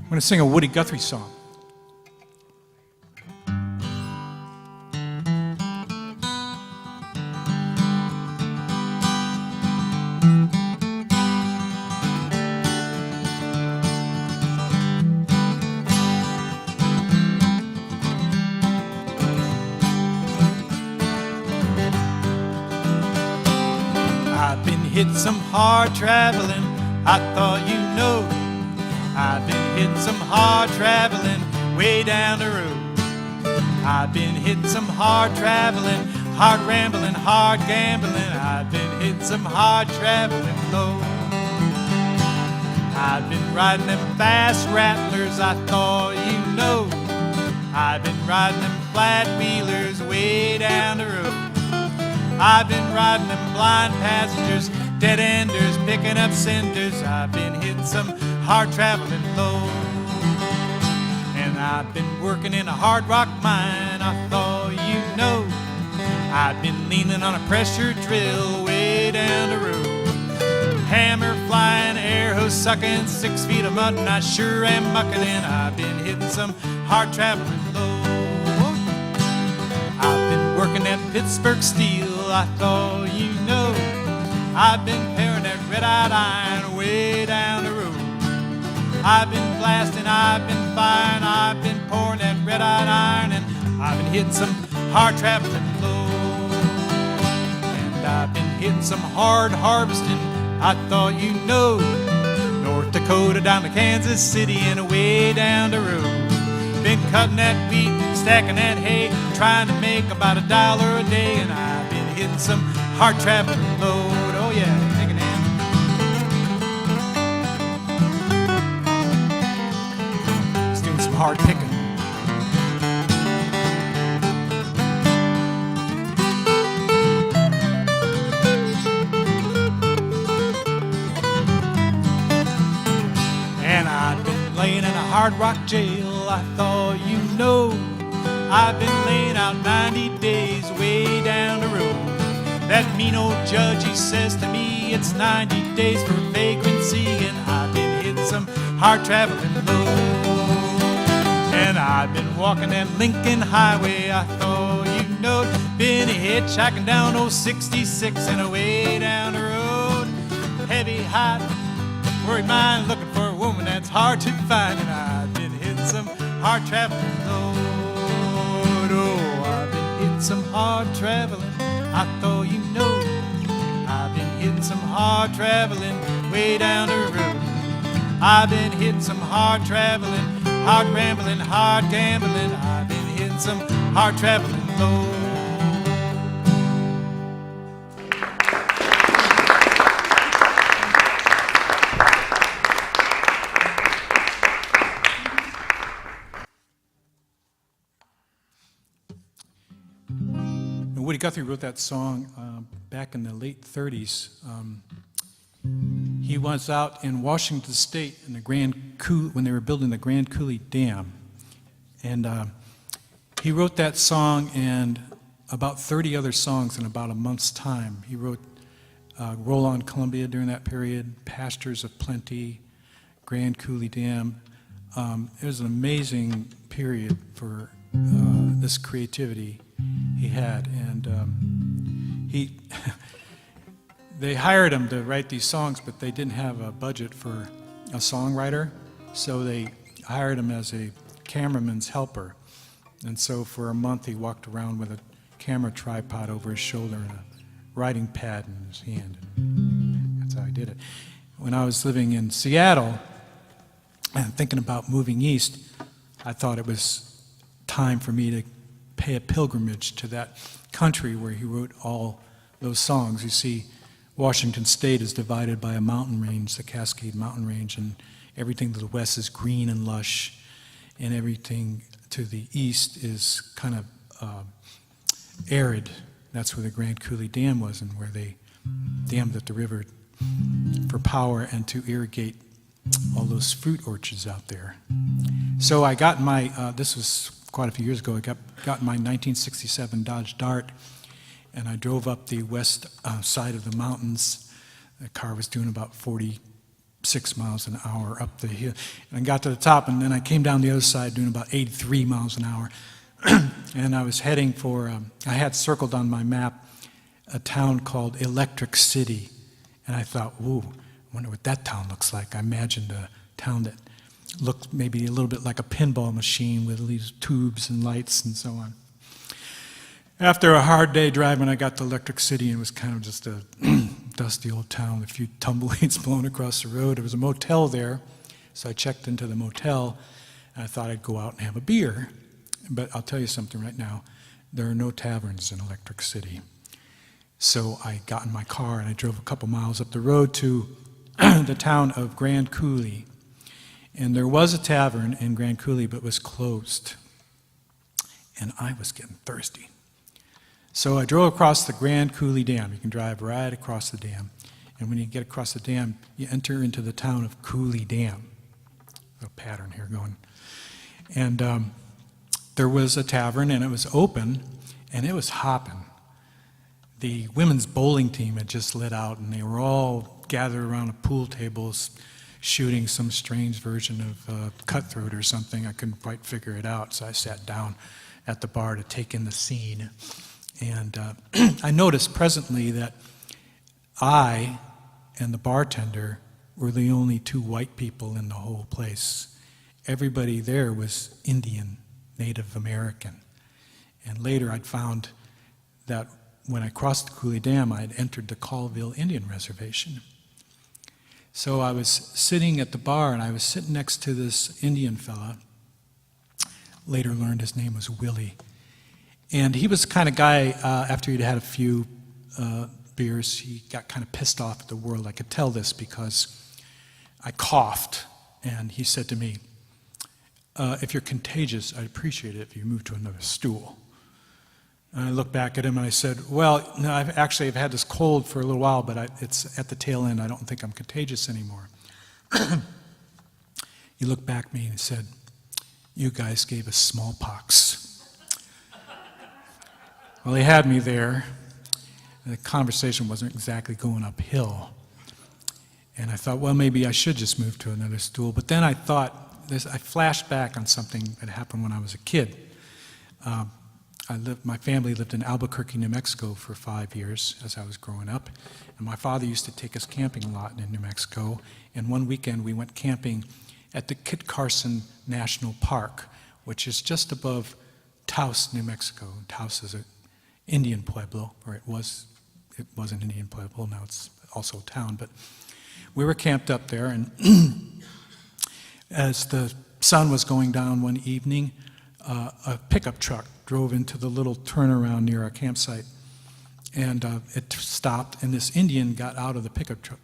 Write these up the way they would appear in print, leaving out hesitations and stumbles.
I'm going to sing a Woody Guthrie song. I've been hit some hard traveling, I thought you know. I've been hitting some hard traveling way down the road. I've been hitting some hard traveling, hard rambling, hard gambling. I've been hitting some hard traveling low. I've been riding them fast rattlers, I thought you know. I've been riding them flat wheelers way down the road. I've been riding them blind passengers, dead enders, picking up cinders. I've been hitting some hard traveling low. And I've been working in a hard rock mine, I thought you know. I've been leaning on a pressure drill way down the road. Hammer flying, air hose sucking, 6 feet of mud, and I sure am mucking in. I've been hitting some hard traveling low. I've been working at Pittsburgh Steel, I thought you know. I've been paring that red-eyed iron way down the road. I've been blasting, I've been firing, I've been pouring that red-eyed iron, and I've been hitting some hard traveling low. And I've been hitting some hard harvesting, I thought you know. North Dakota down to Kansas City and away down the road. Been cutting that wheat, stacking that hay, trying to make about $1 a day, and I've been hitting some hard traveling load. Oh yeah, take it in. Just doing some hard picking. And I've been laying in a hard rock jail, I thought you know. I've been laying out 90 days way down the road. That mean old judge, he says to me, it's 90 days for vagrancy, and I've been hitting some hard traveling low. And I've been walking that Lincoln Highway, I thought you know. Been hitchhiking down old 66 and away down the road. Heavy, hot, worried mind, looking for a woman that's hard to find, and I've been hitting some hard traveling low. Oh, I've been hitting some hard traveling, I thought you know. I've been hitting some hard traveling way down the road. I've been hitting some hard traveling, hard rambling, hard gambling. I've been hitting some hard traveling low. Woody Guthrie wrote that song back in the late 30s. He was out in Washington State in the when they were building the Grand Coulee Dam. And he wrote that song and about 30 other songs in about a month's time. He wrote Roll on Columbia during that period, Pastures of Plenty, Grand Coulee Dam. It was an amazing period for this creativity he had, and they hired him to write these songs, but they didn't have a budget for a songwriter, so they hired him as a cameraman's helper. And so for a month he walked around with a camera tripod over his shoulder and a writing pad in his hand. And that's how he did it. When I was living in Seattle and thinking about moving east, I thought it was time for me to pay a pilgrimage to that country where he wrote all those songs. You see, Washington State is divided by a mountain range, the Cascade Mountain Range, and everything to the west is green and lush, and everything to the east is kind of arid. That's where the Grand Coulee Dam was, and where they dammed at the river for power and to irrigate all those fruit orchards out there. So I got my, this was quite a few years ago, I got my 1967 Dodge Dart, and I drove up the west side of the mountains. The car was doing about 46 6 miles an hour up the hill. And I got to the top, and then I came down the other side doing about 83 miles an hour. And I was heading for, I had circled on my map a town called Electric City. And I thought, ooh, I wonder what that town looks like. I imagined a town that looked maybe a little bit like a pinball machine with these tubes and lights and so on. After a hard day driving, I got to Electric City, and it was kind of just a dusty old town with a few tumbleweeds blown across the road. There was a motel there, so I checked into the motel, and I thought I'd go out and have a beer. But I'll tell you something right now, there are no taverns in Electric City. So I got in my car, and I drove a couple miles up the road to the town of Grand Coulee. And there was a tavern in Grand Coulee, but it was closed. And I was getting thirsty. So I drove across the Grand Coulee Dam. You can drive right across the dam. And when you get across the dam, you enter into the town of Coulee Dam. A pattern here going. And there was a tavern, and it was open, and it was hopping. The women's bowling team had just lit out, and they were all gathered around a pool table shooting some strange version of Cutthroat or something. I couldn't quite figure it out, so I sat down at the bar to take in the scene. And I noticed presently that I and the bartender were the only two white people in the whole place. Everybody there was Indian, Native American. And later I'd found that when I crossed the Coulee Dam, I had entered the Colville Indian Reservation. So I was sitting at the bar, and I was sitting next to this Indian fella. Later learned his name was Willie. And he was the kind of guy, after he'd had a few beers, he got kind of pissed off at the world. I could tell this because I coughed, and he said to me, if you're contagious, I'd appreciate it if you moved to another stool. And I looked back at him and I said, well, no, I've had this cold for a little while, but it's at the tail end. I don't think I'm contagious anymore. He looked back at me and he said, you guys gave us smallpox. Well, he had me there. And the conversation wasn't exactly going uphill. And I thought, well, maybe I should just move to another stool. But then I thought, I flashed back on something that happened when I was a kid. My family lived in Albuquerque, New Mexico for 5 years as I was growing up. And my father used to take us camping a lot in New Mexico. And one weekend we went camping at the Kit Carson National Park, which is just above Taos, New Mexico. Taos is an Indian pueblo, or it was an Indian pueblo, now it's also a town. But we were camped up there, and as the sun was going down one evening, a pickup truck drove into the little turnaround near our campsite, and it stopped, and this Indian got out of the pickup truck,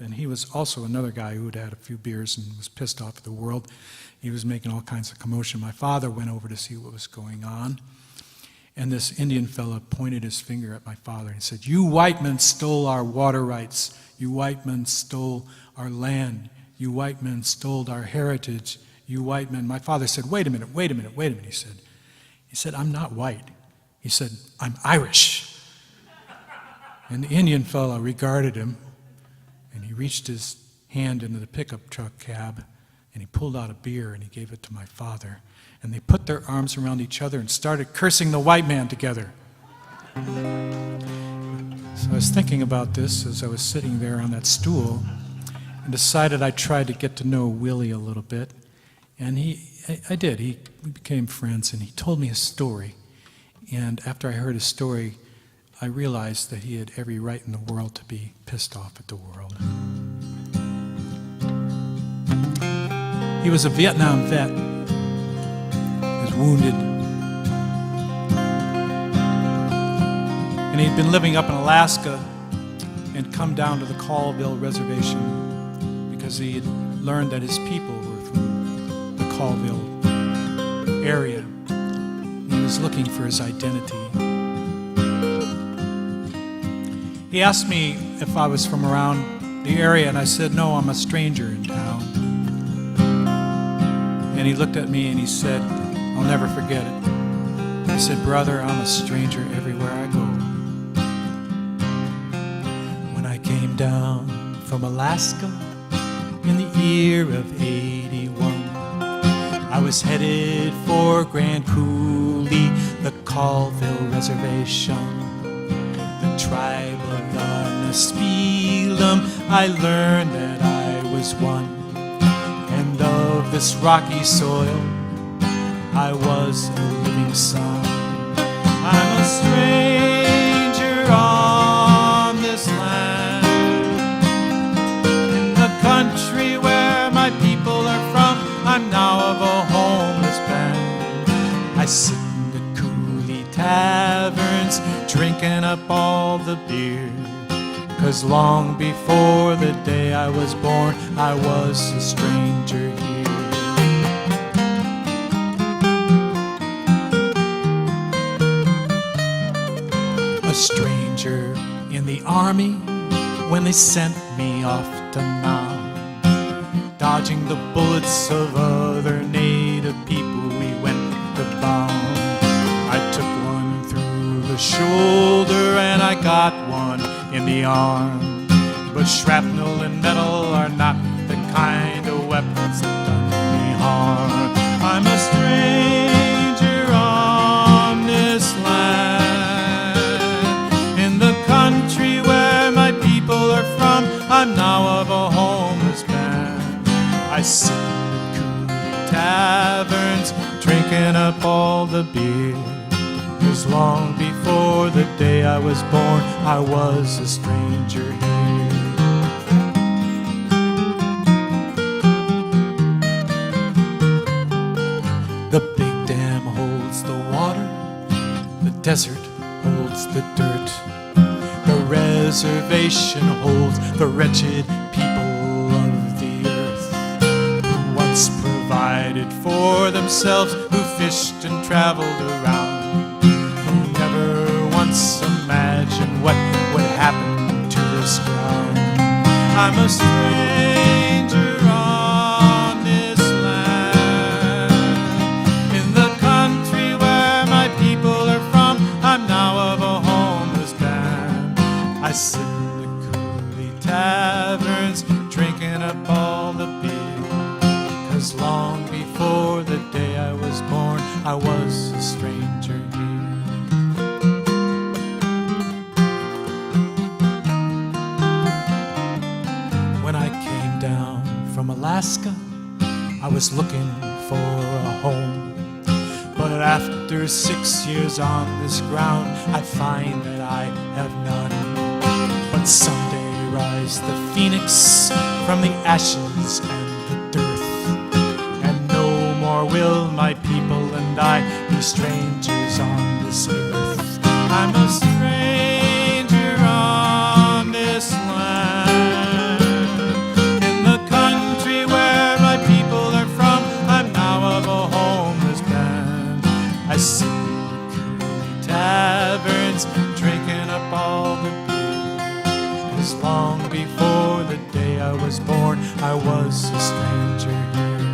and he was also another guy who had had a few beers and was pissed off at the world. He was making all kinds of commotion. My father went over to see what was going on, and this Indian fella pointed his finger at my father and said, you white men stole our water rights. You white men stole our land. You white men stole our heritage. You white men. My father said, wait a minute. He said, I'm not white. He said, I'm Irish. And the Indian fellow regarded him, and he reached his hand into the pickup truck cab, and he pulled out a beer, and he gave it to my father. And they put their arms around each other and started cursing the white man together. So I was thinking about this as I was sitting there on that stool, and decided I'd try to get to know Willie a little bit. And I did. We became friends, and he told me a story. And after I heard his story, I realized that he had every right in the world to be pissed off at the world. He was a Vietnam vet. He was wounded. And he'd been living up in Alaska and come down to the Colville Reservation because he had learned that his people were from the Colville area. He was looking for his identity. He asked me if I was from around the area, and I said, no, I'm a stranger in town. And he looked at me and he said, I'll never forget it. He said, brother, I'm a stranger everywhere I go. When I came down from Alaska, in the year of 81. I was headed for Grand Coulee, the Colville Reservation. The tribe of the Nespelem, I learned that I was one. And of this rocky soil, I was a living son. I'm a stranger on this land, in the country where my people are from. I'm now of a homeless band. I sit in the Coulee taverns, drinking up all the beer. 'Cause long before the day I was born, I was a stranger here. A stranger in the army when they sent me off to Nam. Dodging the bullets of other native people, we went to bound. I took one through the shoulder and I got one in the arm. But shrapnel and metal are not the kind of weapons that done me harm. I'm a stranger on this land, in the country where my people are from. I'm now of a homeless band. I sit in the Coulee taverns, drinking up all the beer. 'Cause long before the day I was born, I was a stranger here. The big dam holds the water, the desert holds the dirt. The reservation holds the wretched people of the earth, who once provided for themselves, who fished and traveled around. Imagine what would happen to this ground. I'm a stranger on this land, in the country where my people are from. I'm now of a homeless band. I sit in the Coulee taverns, drinking up all the beer. 'Cause long before the day I was born, I was a stranger here. From Alaska, I was looking for a home. But after 6 years on this ground, I find that I have none. But someday rise the phoenix from the ashes and the dearth, and no more will my people and I be strangers on this earth. I'm a stranger on this land, in the country where my people are from. I'm now of a homeless band. I sit in the Coulee taverns, drinking up all the beer. 'Cause long before the day I was born, I was a stranger here.